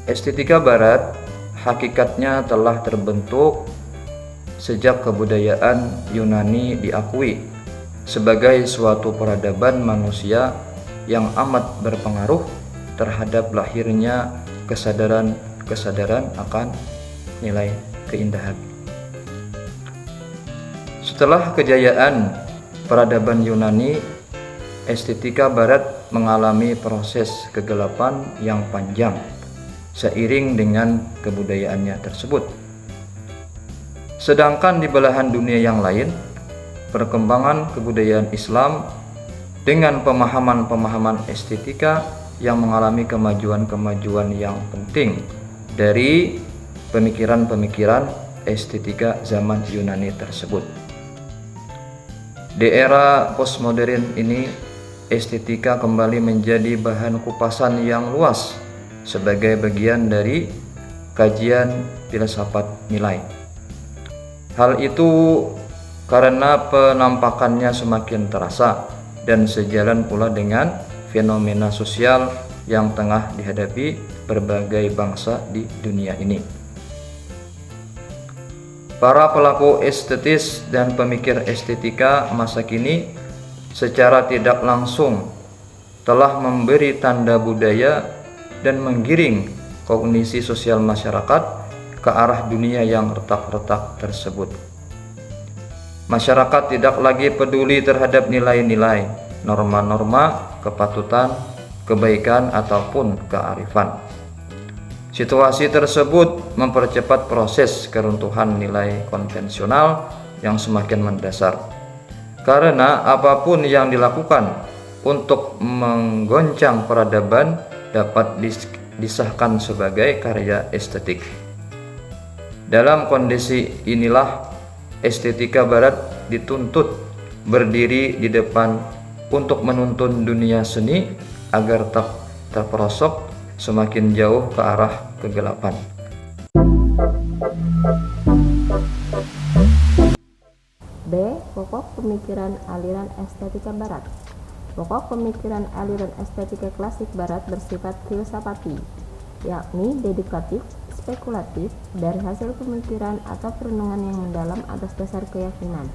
Estetika Barat hakikatnya telah terbentuk sejak kebudayaan Yunani diakui sebagai suatu peradaban manusia yang amat berpengaruh terhadap lahirnya kesadaran akan nilai keindahan. Setelah kejayaan peradaban Yunani, estetika Barat mengalami proses kegelapan yang panjang seiring dengan kebudayaannya tersebut. Sedangkan di belahan dunia yang lain, perkembangan kebudayaan Islam dengan pemahaman-pemahaman estetika yang mengalami kemajuan-kemajuan yang penting dari pemikiran-pemikiran estetika zaman Yunani tersebut. Di era postmodern ini, estetika kembali menjadi bahan kupasan yang luas sebagai bagian dari kajian filsafat nilai. Hal itu karena penampakannya semakin terasa dan sejalan pula dengan fenomena sosial yang tengah dihadapi berbagai bangsa di dunia ini. Para pelaku estetis dan pemikir estetika masa kini secara tidak langsung telah memberi tanda budaya dan menggiring kognisi sosial masyarakat ke arah dunia yang retak-retak tersebut. Masyarakat tidak lagi peduli terhadap nilai-nilai, norma-norma, kepatutan, kebaikan, ataupun kearifan. Situasi tersebut mempercepat proses keruntuhan nilai konvensional yang semakin mendasar. Karena apapun yang dilakukan untuk menggoncang peradaban dapat disahkan sebagai karya estetik. Dalam kondisi inilah estetika Barat dituntut berdiri di depan untuk menuntun dunia seni agar tak terperosok semakin jauh ke arah kegelapan. B. Pokok pemikiran aliran estetika Barat. Pokok pemikiran aliran estetika klasik Barat bersifat filsafati, yakni deduktif, spekulatif, dari hasil pemikiran atau perenungan yang mendalam atas dasar keyakinan,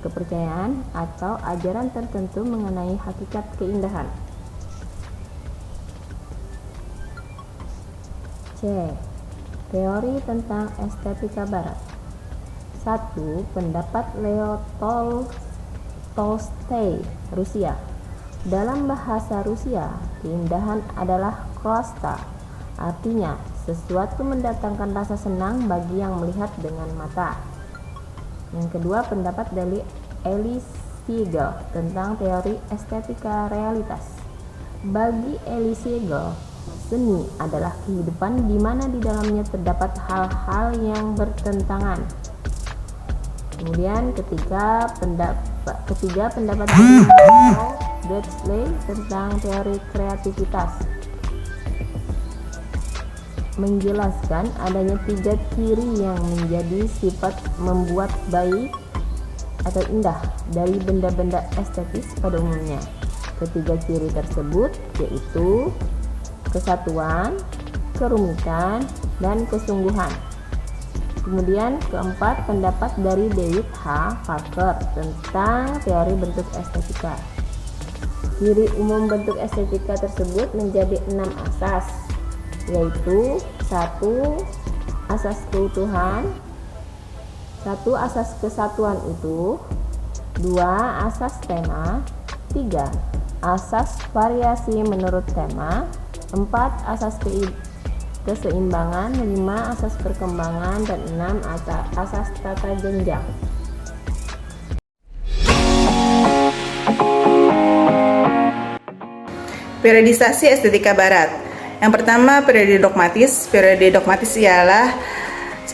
kepercayaan, atau ajaran tertentu mengenai hakikat keindahan. C. Teori tentang estetika Barat. 1. Pendapat Leo Tolstoy, Rusia. Dalam bahasa Rusia, keindahan adalah krasta, artinya sesuatu mendatangkan rasa senang bagi yang melihat dengan mata. Yang kedua, pendapat dari Elie Siegel tentang teori estetika realitas. Bagi Elie Siegel, seni adalah kehidupan di mana di dalamnya terdapat hal-hal yang bertentangan. Kemudian ketiga pendapat dari Dutchley tentang teori kreativitas, menjelaskan adanya 3 ciri yang menjadi sifat membuat baik atau indah dari benda-benda estetis pada umumnya. Ketiga ciri tersebut yaitu kesatuan, kerumitan, dan kesungguhan. Kemudian keempat, pendapat dari David H. Parker tentang teori bentuk estetika. Ciri umum bentuk estetika tersebut menjadi 6 asas, yaitu 1. Asas keutuhan, 1. Asas kesatuan utuh, 2. Asas tema, 3. Asas variasi menurut tema, 4. Asas keseimbangan, 5. Asas perkembangan, dan 6. Asas tata jenjang. Periodisasi estetika Barat. Yang pertama, periode dogmatis. Periode dogmatis ialah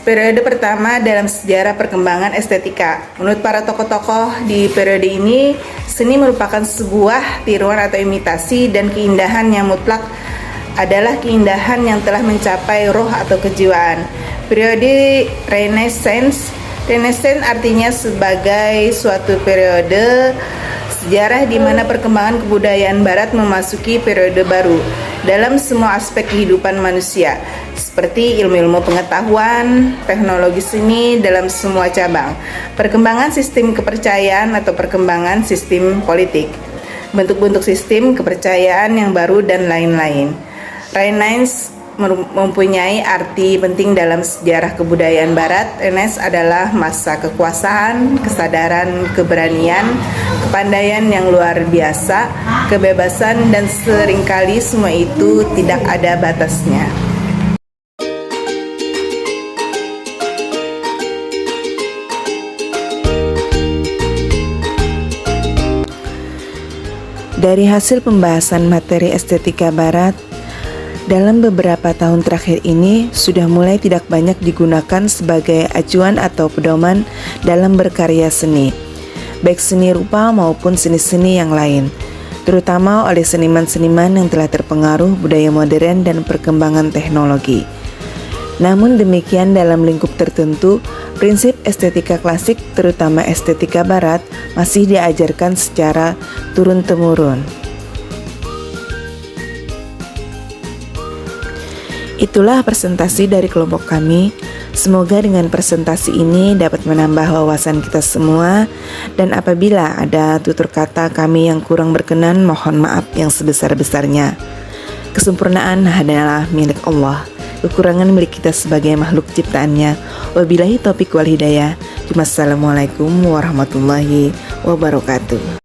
periode pertama dalam sejarah perkembangan estetika. Menurut para tokoh-tokoh di periode ini, seni merupakan sebuah tiruan atau imitasi, dan keindahan yang mutlak adalah keindahan yang telah mencapai roh atau kejiwaan. Periode Renaissance. Renaissance artinya sebagai suatu periode sejarah di mana perkembangan kebudayaan Barat memasuki periode baru dalam semua aspek kehidupan manusia, seperti ilmu-ilmu pengetahuan, teknologi seni dalam semua cabang, perkembangan sistem kepercayaan atau perkembangan sistem politik, bentuk-bentuk sistem kepercayaan yang baru, dan lain-lain. Renaissance mempunyai arti penting dalam sejarah kebudayaan Barat. Renaissance adalah masa kekuasaan, kesadaran, keberanian, kepandaian yang luar biasa, kebebasan, dan seringkali semua itu tidak ada batasnya. Dari hasil pembahasan materi estetika Barat, dalam beberapa tahun terakhir ini sudah mulai tidak banyak digunakan sebagai acuan atau pedoman dalam berkarya seni, baik seni rupa maupun seni-seni yang lain, terutama oleh seniman-seniman yang telah terpengaruh budaya modern dan perkembangan teknologi. Namun demikian, dalam lingkup tertentu, prinsip estetika klasik, terutama estetika Barat, masih diajarkan secara turun-temurun. Itulah presentasi dari kelompok kami. Semoga dengan presentasi ini dapat menambah wawasan kita semua, dan apabila ada tutur kata kami yang kurang berkenan, mohon maaf yang sebesar-besarnya. Kesempurnaan adalah milik Allah, kekurangan milik kita sebagai makhluk ciptaannya. Wabillahi taufiq wal hidayah. Wassalamualaikum warahmatullahi wabarakatuh.